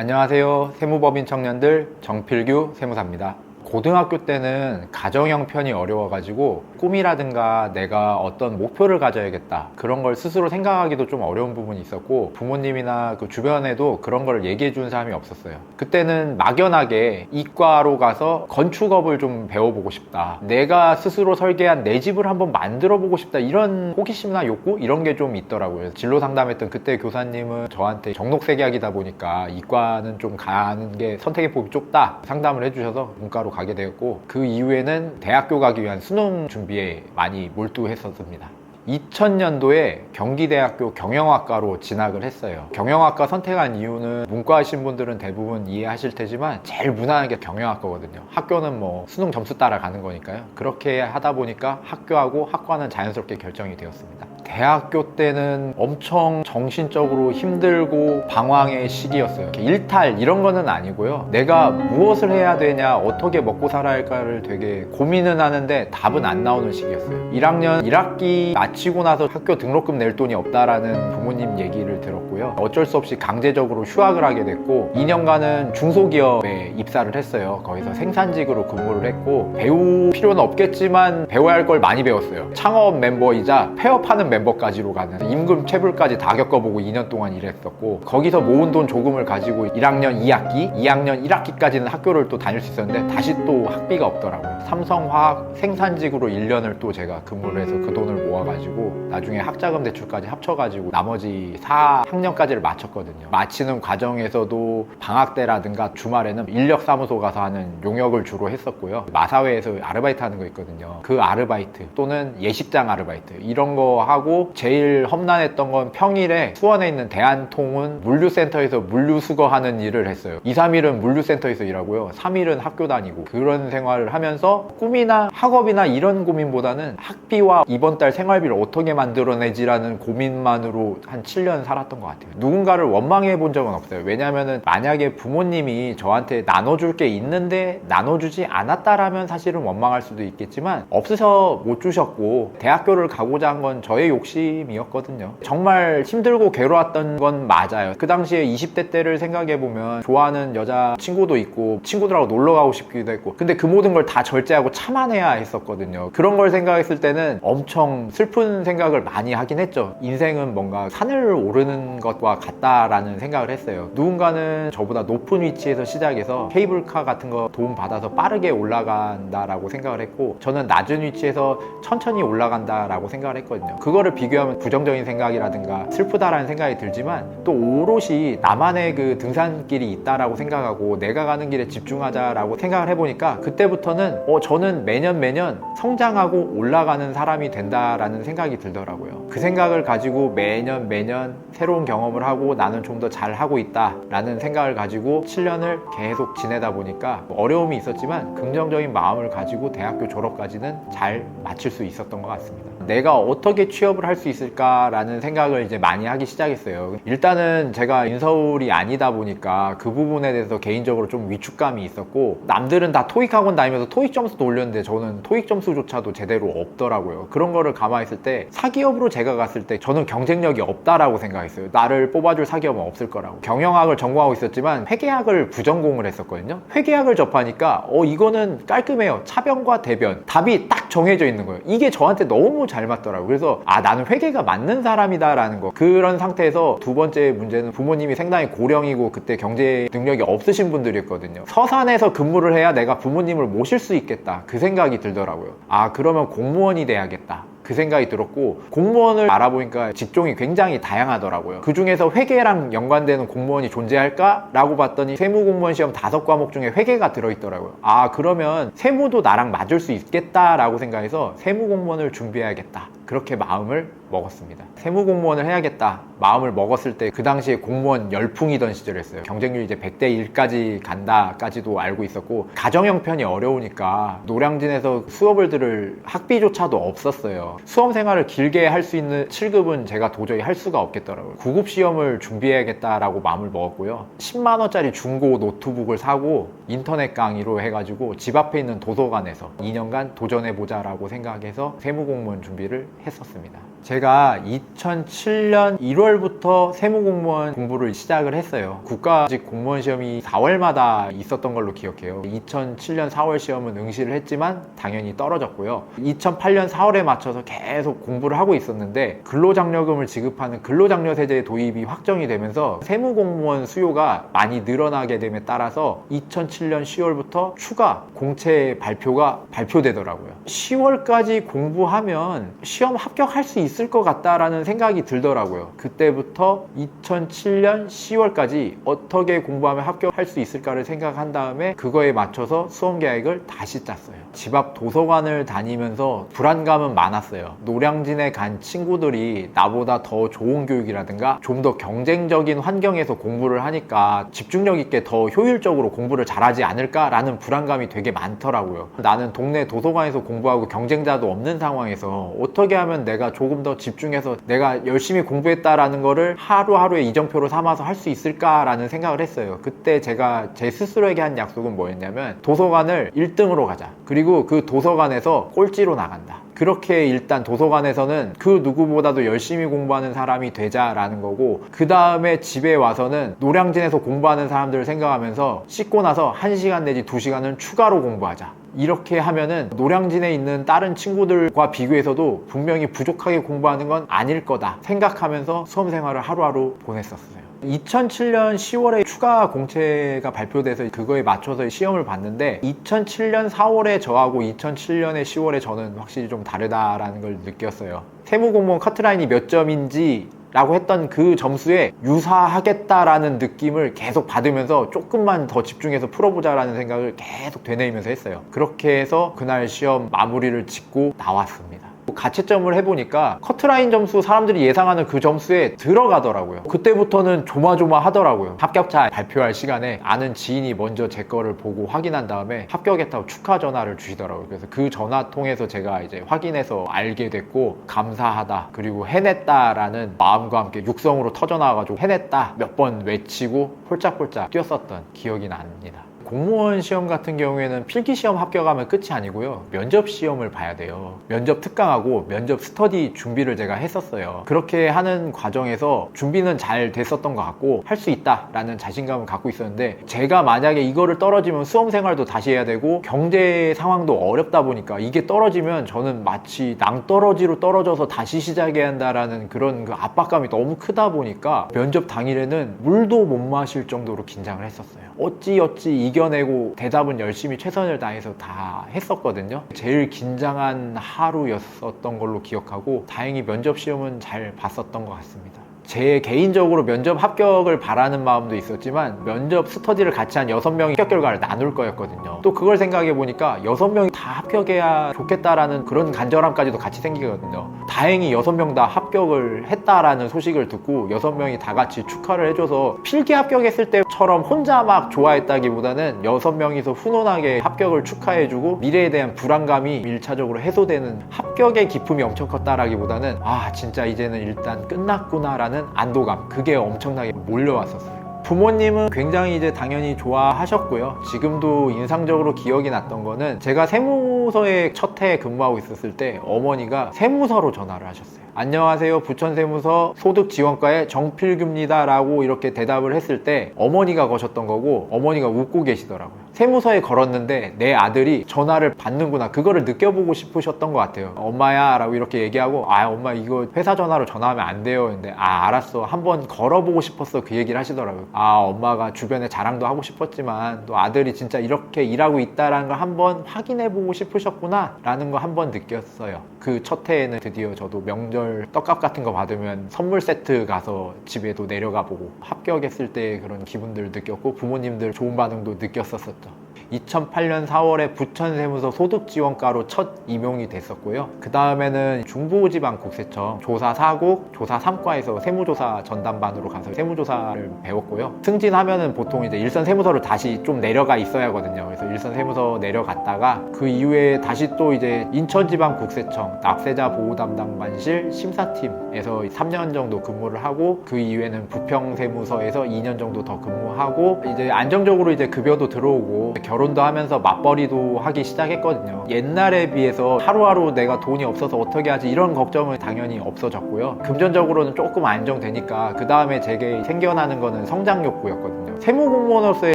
안녕하세요. 세무법인 청년들 정필규 세무사입니다. 고등학교 때는 가정 형편이 어려워가지고 꿈이라든가 내가 어떤 목표를 가져야겠다 그런 걸 스스로 생각하기도 좀 어려운 부분이 있었고, 부모님이나 그 주변에도 그런 걸 얘기해 준 사람이 없었어요. 그때는 막연하게 이과로 가서 건축업을 좀 배워보고 싶다, 내가 스스로 설계한 내 집을 한번 만들어 보고 싶다, 이런 호기심이나 욕구 이런 게 좀 있더라고요. 진로 상담했던 그때 교사님은 저한테 정록색약이다 보니까 이과는 좀 가는 게 선택의 폭이 좁다 상담을 해주셔서 문과로 가게 되었고, 그 이후에는 대학교 가기 위한 수능 준비에 많이 몰두했었습니다. 2000년도에 경기대학교 경영학과로 진학을 했어요. 경영학과 선택한 이유는 문과하신 분들은 대부분 이해하실 테지만 제일 무난한 게 경영학과거든요. 학교는 뭐 수능 점수 따라 가는 거니까요. 그렇게 하다 보니까 학교하고 학과는 자연스럽게 결정이 되었습니다. 대학교 때는 엄청 정신적으로 힘들고 방황의 시기였어요. 일탈 이런 거는 아니고요. 내가 무엇을 해야 되냐, 어떻게 먹고 살아야 할까를 되게 고민은 하는데 답은 안 나오는 시기였어요. 1학년 1학기 마치고 나서 학교 등록금 낼 돈이 없다라는 부모님 얘기를 들었고요. 어쩔 수 없이 강제적으로 휴학을 하게 됐고, 2년간은 중소기업에 입사를 했어요. 거기서 생산직으로 근무를 했고, 배울 필요는 없겠지만 배워야 할 걸 많이 배웠어요. 창업 멤버이자 폐업하는 멤버까지로 가는 임금 체불까지 다 겪어보고 2년 동안 일했었고, 거기서 모은 돈 조금을 가지고 1학년 2학기, 2학년 1학기까지는 학교를 또 다닐 수 있었는데 다시 또 학비가 없더라고요. 삼성화학 생산직으로 1년을 또 제가 근무를 해서 그 돈을 모아가지고 나중에 학자금 대출까지 합쳐가지고 나머지 4학년까지를 마쳤거든요. 마치는 과정에서도 방학 때라든가 주말에는 인력사무소 가서 하는 용역을 주로 했었고요. 마사회에서 아르바이트 하는 거 있거든요. 그 아르바이트 또는 예식장 아르바이트 이런 거 하고, 제일 험난했던 건 평일에 수원에 있는 대한통운 물류센터에서 물류 수거하는 일을 했어요. 2, 3일은 물류센터에서 일하고요. 3일은 학교 다니고, 그런 생활을 하면서 꿈이나 학업이나 이런 고민보다는 학비와 이번 달 생활비를 어떻게 만들어내지라는 고민만으로 한 7년 살았던 것 같아요. 누군가를 원망해 본 적은 없어요. 왜냐면은 만약에 부모님이 저한테 나눠줄 게 있는데 나눠주지 않았다라면 사실은 원망할 수도 있겠지만, 없으셔 못 주셨고 대학교를 가고자 한 건 저의 욕심이었거든요. 정말 힘들고 괴로웠던 건 맞아요. 그 당시에 20대 때를 생각해보면 좋아하는 여자 친구도 있고 친구들하고 놀러 가고 싶기도 했고, 근데 그 모든 걸 다 절제하고 참아내야 했었거든요. 그런 걸 생각했을 때는 엄청 슬픈 생각을 많이 하긴 했죠. 인생은 뭔가 산을 오르는 것과 같다라는 생각을 했어요. 누군가는 저보다 높은 위치에서 시작해서 케이블카 같은 거 도움 받아서 빠르게 올라간다라고 생각을 했고, 저는 낮은 위치에서 천천히 올라간다라고 생각을 했거든요. 그거를 비교하면 부정적인 생각이라든가 슬프다라는 생각이 들지만, 또 오롯이 나만의 그 등산길이 있다라고 생각하고 내가 가는 길에 집중하자라고 생각을 해보니까, 그때부터는 저는 매년 성장하고 올라가는 사람이 된다라는 생각이 들더라고요. 그 생각을 가지고 매년 새로운 경험을 하고 나는 좀 더 잘하고 있다라는 생각을 가지고 7년을 계속 지내다 보니까 어려움이 있었지만 긍정적인 마음을 가지고 대학교 졸업까지는 잘 마칠 수 있었던 것 같습니다. 내가 어떻게 취업을 할 수 있을까라는 생각을 이제 많이 하기 시작했어요. 일단은 제가 인서울이 아니다 보니까 그 부분에 대해서 개인적으로 좀 위축감이 있었고, 남들은 다 토익 학원 다니면서 토익 점수도 올렸는데 저는 토익 점수조차도 제대로 없더라고요. 그런 거를 감안했을 때 사기업으로 제가 갔을 때 저는 경쟁력이 없다라고 생각했어요. 나를 뽑아줄 사기업은 없을 거라고. 경영학을 전공하고 있었지만 회계학을 부전공을 했었거든요. 회계학을 접하니까 이거는 깔끔해요. 차변과 대변 답이 딱 정해져 있는 거예요. 이게 저한테 너무 잘 맞더라고요. 그래서 나는 회계가 맞는 사람이다 라는 거. 그런 상태에서 두 번째 문제는 부모님이 상당히 고령이고 그때 경제 능력이 없으신 분들이었거든요. 서산에서 근무를 해야 내가 부모님을 모실 수 있겠다, 그 생각이 들더라고요. 그러면 공무원이 돼야겠다, 그 생각이 들었고, 공무원을 알아보니까 직종이 굉장히 다양하더라고요. 그 중에서 회계랑 연관되는 공무원이 존재할까? 라고 봤더니 세무공무원 시험 5과목 중에 회계가 들어있더라고요. 그러면 세무도 나랑 맞을 수 있겠다라고 생각해서 세무공무원을 준비해야겠다, 그렇게 마음을 먹었습니다. 세무공무원을 해야겠다 마음을 먹었을 때 그 당시에 공무원 열풍이던 시절이었어요. 경쟁률 이제 100대 1까지 간다까지도 알고 있었고, 가정 형편이 어려우니까 노량진에서 수업을 들을 학비조차도 없었어요. 수험 생활을 길게 할 수 있는 7급은 제가 도저히 할 수가 없겠더라고요. 9급 시험을 준비해야겠다라고 마음을 먹었고요. 10만 원짜리 중고 노트북을 사고 인터넷 강의로 해가지고 집 앞에 있는 도서관에서 2년간 도전해보자라고 생각해서 세무공무원 준비를 했었습니다. 제가 2007년 1월부터 세무공무원 공부를 시작을 했어요. 국가직 공무원 시험이 4월마다 있었던 걸로 기억해요. 2007년 4월 시험은 응시를 했지만 당연히 떨어졌고요. 2008년 4월에 맞춰서 계속 공부를 하고 있었는데 근로장려금을 지급하는 근로장려세제 도입이 확정이 되면서 세무공무원 수요가 많이 늘어나게 됨에 따라서 2007년 10월부터 추가 공채 발표가 발표되더라고요. 10월까지 공부하면 시험 합격할 수 있을 것 같다라는 생각이 들더라고요. 그때부터 2007년 10월까지 어떻게 공부하면 합격할 수 있을까를 생각한 다음에 그거에 맞춰서 수험 계획을 다시 짰어요. 집 앞 도서관을 다니면서 불안감은 많았어요. 노량진에 간 친구들이 나보다 더 좋은 교육이라든가 좀 더 경쟁적인 환경에서 공부를 하니까 집중력 있게 더 효율적으로 공부를 잘하지 않을까라는 불안감이 되게 많더라고요. 나는 동네 도서관에서 공부하고 경쟁자도 없는 상황에서 어떻게 하면 내가 조금 더 집중해서 내가 열심히 공부했다라는 거를 하루하루의 이정표로 삼아서 할 수 있을까라는 생각을 했어요. 그때 제가 제 스스로에게 한 약속은 뭐였냐면 도서관을 1등으로 가자. 그리고 그 도서관에서 꼴찌로 나간다. 그렇게 일단 도서관에서는 그 누구보다도 열심히 공부하는 사람이 되자라는 거고, 그 다음에 집에 와서는 노량진에서 공부하는 사람들을 생각하면서 씻고 나서 1시간 내지 2시간은 추가로 공부하자. 이렇게 하면은 노량진에 있는 다른 친구들과 비교해서도 분명히 부족하게 공부하는 건 아닐 거다 생각하면서 수험 생활을 하루하루 보냈었어요. 2007년 10월에 추가 공채가 발표돼서 그거에 맞춰서 시험을 봤는데 2007년 4월에 저하고 2007년의 10월에 저는 확실히 좀 다르다라는 걸 느꼈어요. 세무공무원 커트라인이 몇 점인지 라고 했던 그 점수에 유사하겠다라는 느낌을 계속 받으면서 조금만 더 집중해서 풀어보자라는 생각을 계속 되뇌이면서 했어요. 그렇게 해서 그날 시험 마무리를 짓고 나왔습니다. 가채점을 해보니까 커트라인 점수 사람들이 예상하는 그 점수에 들어가더라고요. 그때부터는 조마조마하더라고요. 합격자 발표할 시간에 아는 지인이 먼저 제 거를 보고 확인한 다음에 합격했다고 축하 전화를 주시더라고요. 그래서 그 전화 통해서 제가 이제 확인해서 알게 됐고, 감사하다 그리고 해냈다라는 마음과 함께 육성으로 터져나와가지고 해냈다 몇 번 외치고 홀짝홀짝 뛰었었던 기억이 납니다. 공무원 시험 같은 경우에는 필기시험 합격하면 끝이 아니고요, 면접 시험을 봐야 돼요. 면접 특강하고 면접 스터디 준비를 제가 했었어요. 그렇게 하는 과정에서 준비는 잘 됐었던 것 같고 할 수 있다라는 자신감을 갖고 있었는데, 제가 만약에 이거를 떨어지면 수험 생활도 다시 해야 되고 경제 상황도 어렵다 보니까 이게 떨어지면 저는 마치 낭떠러지로 떨어져서 다시 시작해야 한다라는 그런 그 압박감이 너무 크다 보니까 면접 당일에는 물도 못 마실 정도로 긴장을 했었어요. 어찌어찌 이겨내고 대답은 열심히 최선을 다해서 다 했었거든요. 제일 긴장한 하루였었던 걸로 기억하고 다행히 면접 시험은 잘 봤었던 것 같습니다. 제 개인적으로 면접 합격을 바라는 마음도 있었지만 면접 스터디를 같이 한 6명이 합격 결과를 나눌 거였거든요. 또 그걸 생각해 보니까 6명이 다 합격해야 좋겠다라는 그런 간절함까지도 같이 생기거든요. 다행히 6명 다 합격을 했다라는 소식을 듣고 6명이 다 같이 축하를 해줘서 필기 합격했을 때처럼 혼자 막 좋아했다기보다는 6명이서 훈훈하게 합격을 축하해주고 미래에 대한 불안감이 1차적으로 해소되는, 합격의 기쁨이 엄청 컸다라기보다는 아 진짜 이제는 일단 끝났구나 라는 안도감, 그게 엄청나게 몰려왔었어요. 부모님은 굉장히 이제 당연히 좋아하셨고요. 지금도 인상적으로 기억이 났던 거는 제가 세무서에 첫 해 근무하고 있었을 때 어머니가 세무서로 전화를 하셨어요. 안녕하세요, 부천세무서 소득지원과의 정필규입니다 라고 이렇게 대답을 했을 때 어머니가 거셨던 거고 어머니가 웃고 계시더라고요. 세무서에 걸었는데 내 아들이 전화를 받는구나, 그거를 느껴보고 싶으셨던 것 같아요. 엄마야 라고 이렇게 얘기하고, 아 엄마 이거 회사 전화로 전화하면 안 돼요. 근데 아 알았어, 한번 걸어보고 싶었어, 그 얘기를 하시더라고요. 아 엄마가 주변에 자랑도 하고 싶었지만 또 아들이 진짜 이렇게 일하고 있다는 걸 한번 확인해보고 싶으셨구나 라는 거 한번 느꼈어요. 그 첫 해에는 드디어 저도 명절 떡값 같은 거 받으면 선물 세트 가서 집에도 내려가 보고 합격했을 때 그런 기분들 느꼈고 부모님들 좋은 반응도 느꼈었었죠. 2008년 4월에 부천세무서 소득지원과로 첫 임용이 됐었고요. 그 다음에는 중부지방국세청 조사 4국, 조사 3과에서 세무조사 전담반으로 가서 세무조사를 배웠고요. 승진하면은 보통 이제 일선 세무서를 다시 좀 내려가 있어야 하거든요. 그래서 일선 세무서 내려갔다가 그 이후에 다시 또 이제 인천지방국세청 납세자 보호담당반실 심사팀에서 3년 정도 근무를 하고, 그 이후에는 부평세무서에서 2년 정도 더 근무하고 이제 안정적으로 이제 급여도 들어오고 결혼도 하면서 맞벌이도 하기 시작했거든요. 옛날에 비해서 하루하루 내가 돈이 없어서 어떻게 하지 이런 걱정은 당연히 없어졌고요. 금전적으로는 조금 안정되니까 그 다음에 제게 생겨나는 거는 성장 욕구였거든요. 세무공무원으로서의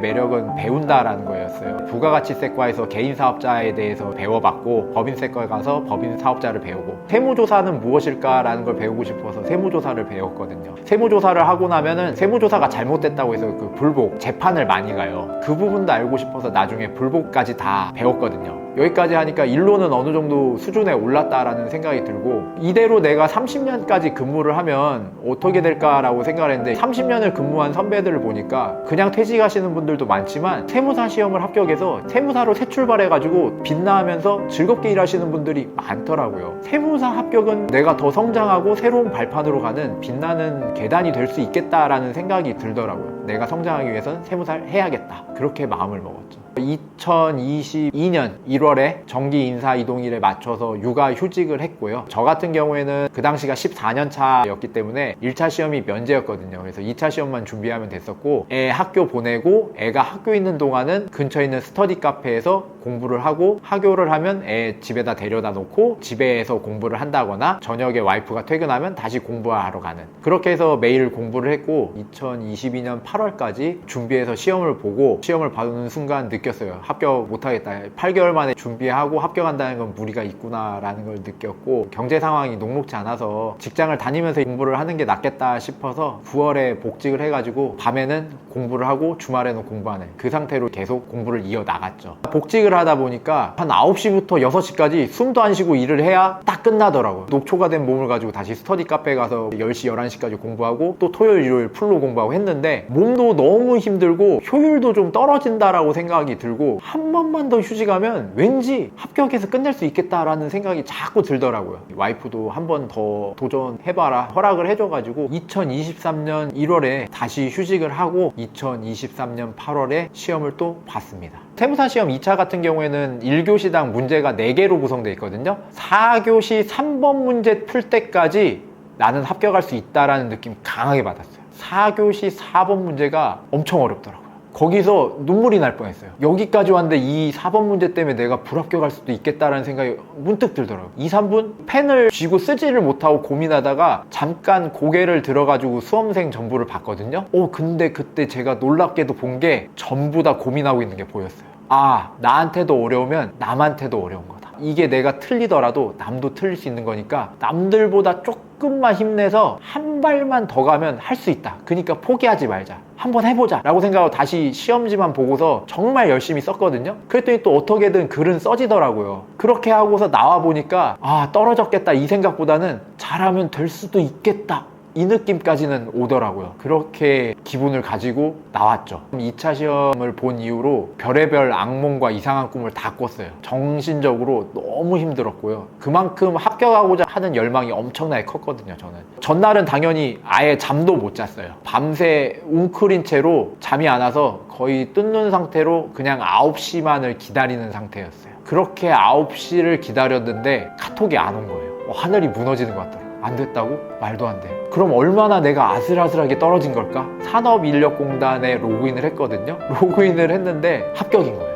매력은 배운다라는 거였어요. 부가가치세과에서 개인사업자에 대해서 배워봤고, 법인세과에 가서 법인사업자를 배우고, 세무조사는 무엇일까라는 걸 배우고 싶어서 세무조사를 배웠거든요. 세무조사를 하고 나면은 세무조사가 잘못됐다고 해서 그 불복, 재판을 많이 가요. 그 부분도 알고 싶어서 나중에 불복까지 다 배웠거든요. 여기까지 하니까 일로는 어느 정도 수준에 올랐다라는 생각이 들고, 이대로 내가 30년까지 근무를 하면 어떻게 될까라고 생각을 했는데, 30년을 근무한 선배들을 보니까 그냥 퇴직하시는 분들도 많지만 세무사 시험을 합격해서 세무사로 새 출발해가지고 빛나면서 즐겁게 일하시는 분들이 많더라고요. 세무사 합격은 내가 더 성장하고 새로운 발판으로 가는 빛나는 계단이 될 수 있겠다라는 생각이 들더라고요. 내가 성장하기 위해선 세무사를 해야겠다, 그렇게 마음을 먹었죠. 2022년 1월에 정기 인사 이동일에 맞춰서 육아휴직을 했고요. 저 같은 경우에는 그 당시가 14년 차였기 때문에 1차 시험이 면제였거든요. 그래서 2차 시험만 준비하면 됐었고, 애 학교 보내고 애가 학교 있는 동안은 근처에 있는 스터디 카페에서 공부를 하고, 학교를 하면 애 집에다 데려다 놓고 집에서 공부를 한다거나, 저녁에 와이프가 퇴근하면 다시 공부하러 가는, 그렇게 해서 매일 공부를 했고, 2022년 8월까지 준비해서 시험을 보고, 시험을 받는 순간 느꼈어요. 합격 못하겠다. 8개월 만에 준비하고 합격한다는 건 무리가 있구나 라는 걸 느꼈고, 경제 상황이 녹록지 않아서 직장을 다니면서 공부를 하는 게 낫겠다 싶어서 9월에 복직을 해가지고 밤에는 공부를 하고 주말에는 공부하는, 그 상태로 계속 공부를 이어나갔죠. 복직을 하다 보니까 한 9시부터 6시까지 숨도 안 쉬고 일을 해야 딱 끝나더라고요. 녹초가 된 몸을 가지고 다시 스터디 카페에 가서 10시, 11시까지 공부하고, 또 토요일, 일요일 풀로 공부하고 했는데 몸도 너무 힘들고 효율도 좀 떨어진다라고 생각이 들고, 한 번만 더 휴직하면 왠지 합격해서 끝낼 수 있겠다라는 생각이 자꾸 들더라고요. 와이프도 한 번 더 도전해봐라 허락을 해줘가지고 2023년 1월에 다시 휴직을 하고 2023년 8월에 시험을 또 봤습니다. 세무사 시험 2차 같은 경우에는 1교시당 문제가 4개로 구성되어 있거든요. 4교시 3번 문제 풀 때까지 나는 합격할 수 있다라는 느낌 강하게 받았어요. 4교시 4번 문제가 엄청 어렵더라고요. 거기서 눈물이 날 뻔했어요. 여기까지 왔는데 이 4번 문제 때문에 내가 불합격할 수도 있겠다라는 생각이 문득 들더라고요. 2, 3분 펜을 쥐고 쓰지를 못하고 고민하다가 잠깐 고개를 들어가지고 수험생 전부를 봤거든요. 근데 그때 제가 놀랍게도 본 게 전부 다 고민하고 있는 게 보였어요. 아, 나한테도 어려우면 남한테도 어려운 거다. 이게 내가 틀리더라도 남도 틀릴 수 있는 거니까 남들보다 조금만 힘내서 한 발만 더 가면 할 수 있다. 그러니까 포기하지 말자. 한번 해보자 라고 생각하고 다시 시험지만 보고서 정말 열심히 썼거든요. 그랬더니 또 어떻게든 글은 써지더라고요. 그렇게 하고서 나와 보니까 떨어졌겠다 이 생각보다는 잘하면 될 수도 있겠다, 이 느낌까지는 오더라고요. 그렇게 기분을 가지고 나왔죠. 2차 시험을 본 이후로 별의별 악몽과 이상한 꿈을 다 꿨어요. 정신적으로 너무 힘들었고요. 그만큼 합격하고자 하는 열망이 엄청나게 컸거든요. 저는 전날은 당연히 아예 잠도 못 잤어요. 밤새 웅크린 채로 잠이 안 와서 거의 뜬눈 상태로 그냥 9시만을 기다리는 상태였어요. 그렇게 9시를 기다렸는데 카톡이 안 온 거예요. 하늘이 무너지는 것 같더라고요. 안 됐다고? 말도 안 돼. 그럼 얼마나 내가 아슬아슬하게 떨어진 걸까? 산업인력공단에 로그인을 했거든요. 로그인을 했는데 합격인 거예요.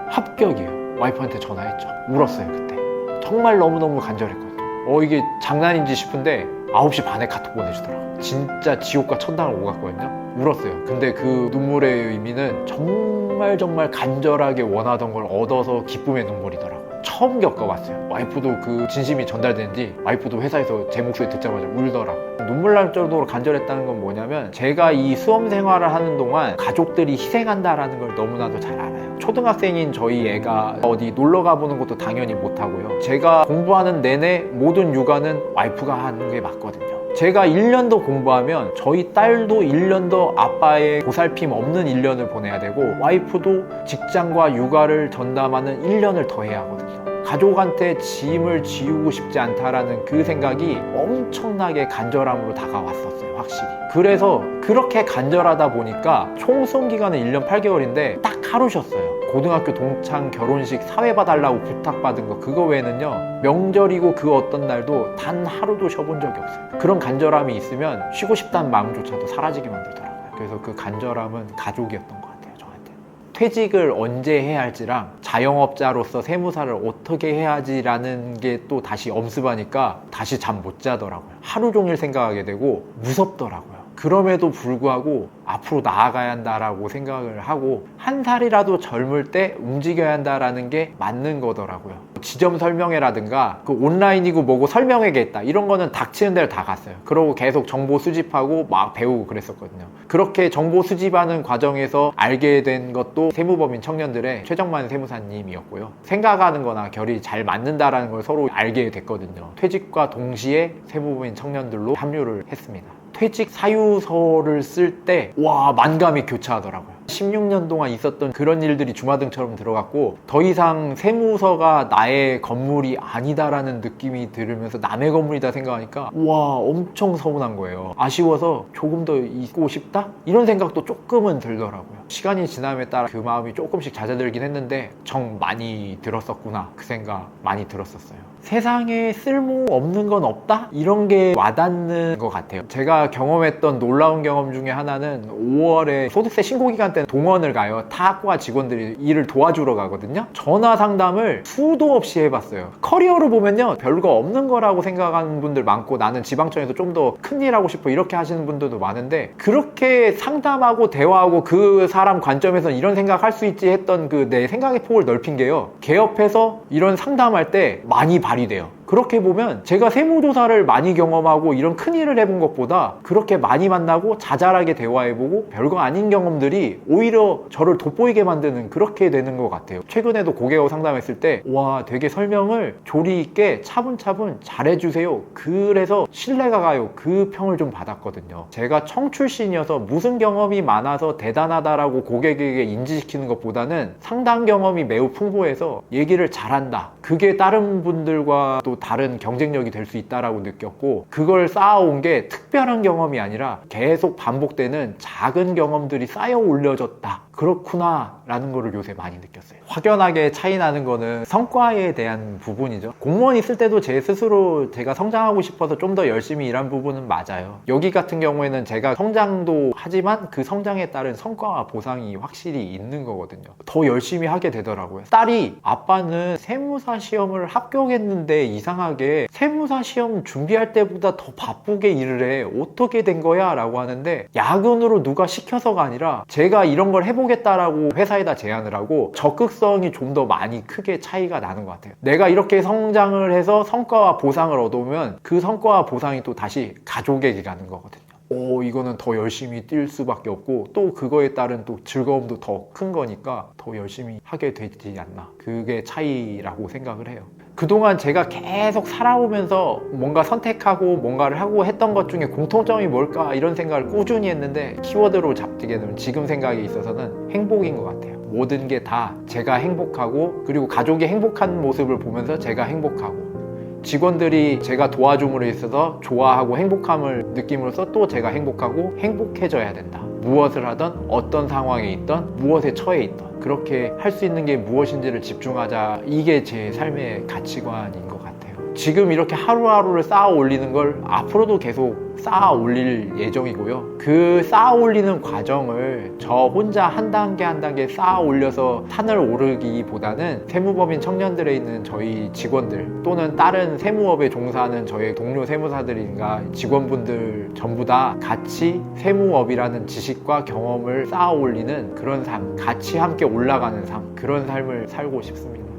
합격이에요. 와이프한테 전화했죠. 울었어요. 그때 정말 너무너무 간절했거든요. 이게 장난인지 싶은데 9시 반에 카톡 보내주더라고요. 진짜 지옥과 천당을 오갔거든요. 울었어요. 근데 그 눈물의 의미는 정말 간절하게 원하던 걸 얻어서 기쁨의 눈물이더라고요. 처음 겪어봤어요. 와이프도 그 진심이 전달되는지 와이프도 회사에서 제 목소리 듣자마자 울더라고요. 눈물 날 정도로 간절했다는 건 뭐냐면, 제가 이 수험 생활을 하는 동안 가족들이 희생한다라는 걸 너무나도 잘 알아요. 초등학생인 저희 애가 어디 놀러 가보는 것도 당연히 못하고요. 제가 공부하는 내내 모든 육아는 와이프가 하는 게 맞거든요. 제가 1년 더 공부하면 저희 딸도 1년 더 아빠의 보살핌 없는 1년을 보내야 되고, 와이프도 직장과 육아를 전담하는 1년을 더 해야 하거든요. 가족한테 짐을 지우고 싶지 않다라는 그 생각이 엄청나게 간절함으로 다가왔었어요. 확실히. 그래서 그렇게 간절하다 보니까 총 수험 기간은 1년 8개월인데 딱 하루 쉬었어요. 고등학교 동창 결혼식 사회 봐달라고 부탁받은 거, 그거 외에는요, 명절이고 그 어떤 날도 단 하루도 쉬어본 적이 없어요. 그런 간절함이 있으면 쉬고 싶다는 마음조차도 사라지게 만들더라고요. 그래서 그 간절함은 가족이었던 것 같아요, 저한테. 퇴직을 언제 해야 할지랑 자영업자로서 세무사를 어떻게 해야지라는 게 또 다시 엄습하니까 다시 잠 못 자더라고요. 하루 종일 생각하게 되고 무섭더라고요. 그럼에도 불구하고 앞으로 나아가야 한다라고 생각을 하고 한 살이라도 젊을 때 움직여야 한다라는 게 맞는 거더라고요. 지점 설명회라든가 그 온라인이고 뭐고 설명회겠다 이런 거는 닥치는 대로 다 갔어요. 그러고 계속 정보 수집하고 막 배우고 그랬었거든요. 그렇게 정보 수집하는 과정에서 알게 된 것도 세무법인 청년들의 최정만 세무사님이었고요. 생각하는 거나 결이 잘 맞는다라는 걸 서로 알게 됐거든요. 퇴직과 동시에 세무법인 청년들로 합류를 했습니다. 퇴직 사유서를 쓸 때 와 만감이 교차하더라고요. 16년 동안 있었던 그런 일들이 주마등처럼 들어갔고 더 이상 세무서가 나의 건물이 아니다라는 느낌이 들으면서 남의 건물이다 생각하니까 와 엄청 서운한 거예요. 아쉬워서 조금 더 있고 싶다? 이런 생각도 조금은 들더라고요. 시간이 지남에 따라 그 마음이 조금씩 잦아들긴 했는데 정 많이 들었었구나 그 생각 많이 들었었어요. 세상에 쓸모없는 건 없다? 이런 게 와닿는 것 같아요. 제가 경험했던 놀라운 경험 중에 하나는 5월에 소득세 신고기간 때 동원을 가요. 타 학과 직원들이 일을 도와주러 가거든요. 전화 상담을 수도 없이 해봤어요. 커리어로 보면요 별거 없는 거라고 생각하는 분들 많고 나는 지방청에서 좀 더 큰일 하고 싶어 이렇게 하시는 분들도 많은데 그렇게 상담하고 대화하고 그 사람 관점에서 이런 생각할 수 있지 했던 그 내 생각의 폭을 넓힌 게요. 개업해서 이런 상담할 때 많이 발휘돼요. 그렇게 보면 제가 세무조사를 많이 경험하고 이런 큰일을 해본 것보다 그렇게 많이 만나고 자잘하게 대화해보고 별거 아닌 경험들이 오히려 저를 돋보이게 만드는 그렇게 되는 것 같아요. 최근에도 고객하고 상담했을 때 와 되게 설명을 조리 있게 차분차분 잘해주세요. 그래서 신뢰가 가요. 그 평을 좀 받았거든요. 제가 청 출신이어서 무슨 경험이 많아서 대단하다라고 고객에게 인지시키는 것보다는 상담 경험이 매우 풍부해서 얘기를 잘한다. 그게 다른 분들과 또 다른 경쟁력이 될 수 있다라고 느꼈고 그걸 쌓아온 게 특별한 경험이 아니라 계속 반복되는 작은 경험들이 쌓여 올려졌다. 그렇구나 라는 거를 요새 많이 느꼈어요. 확연하게 차이 나는 거는 성과에 대한 부분이죠. 공무원 있을 때도 제 스스로 제가 성장하고 싶어서 좀 더 열심히 일한 부분은 맞아요. 여기 같은 경우에는 제가 성장도 하지만 그 성장에 따른 성과와 보상이 확실히 있는 거거든요. 더 열심히 하게 되더라고요. 딸이 아빠는 세무사 시험을 합격했는데 이상하게 세무사 시험 준비할 때보다 더 바쁘게 일을 해. 어떻게 된 거야? 라고 하는데 야근으로 누가 시켜서가 아니라 제가 이런 걸 해보겠다라고 회사에다 제안을 하고 적극성이 좀 더 많이 크게 차이가 나는 것 같아요. 내가 이렇게 성장을 해서 성과와 보상을 얻어오면 그 성과와 보상이 또 다시 가족에게 가는 거거든요. 이거는 더 열심히 뛸 수밖에 없고 또 그거에 따른 또 즐거움도 더 큰 거니까 더 열심히 하게 되지 않나. 그게 차이라고 생각을 해요. 그동안 제가 계속 살아오면서 뭔가 선택하고 뭔가를 하고 했던 것 중에 공통점이 뭘까 이런 생각을 꾸준히 했는데 키워드로 잡게 되면 지금 생각에 있어서는 행복인 것 같아요. 모든 게 다 제가 행복하고 그리고 가족이 행복한 모습을 보면서 제가 행복하고 직원들이 제가 도와줌으로 있어서 좋아하고 행복함을 느낌으로써 또 제가 행복하고 행복해져야 된다. 무엇을 하든 어떤 상황에 있든 무엇에 처해 있든 그렇게 할 수 있는 게 무엇인지를 집중하자. 이게 제 삶의 가치관인 것 같아요. 지금 이렇게 하루하루를 쌓아 올리는 걸 앞으로도 계속 쌓아 올릴 예정이고요. 그 쌓아 올리는 과정을 저 혼자 한 단계 한 단계 쌓아 올려서 산을 오르기보다는 세무법인 청년들에 있는 저희 직원들 또는 다른 세무업에 종사하는 저희 동료 세무사들인가 직원분들 전부 다 같이 세무업이라는 지식과 경험을 쌓아 올리는 그런 삶, 같이 함께 올라가는 삶, 그런 삶을 살고 싶습니다.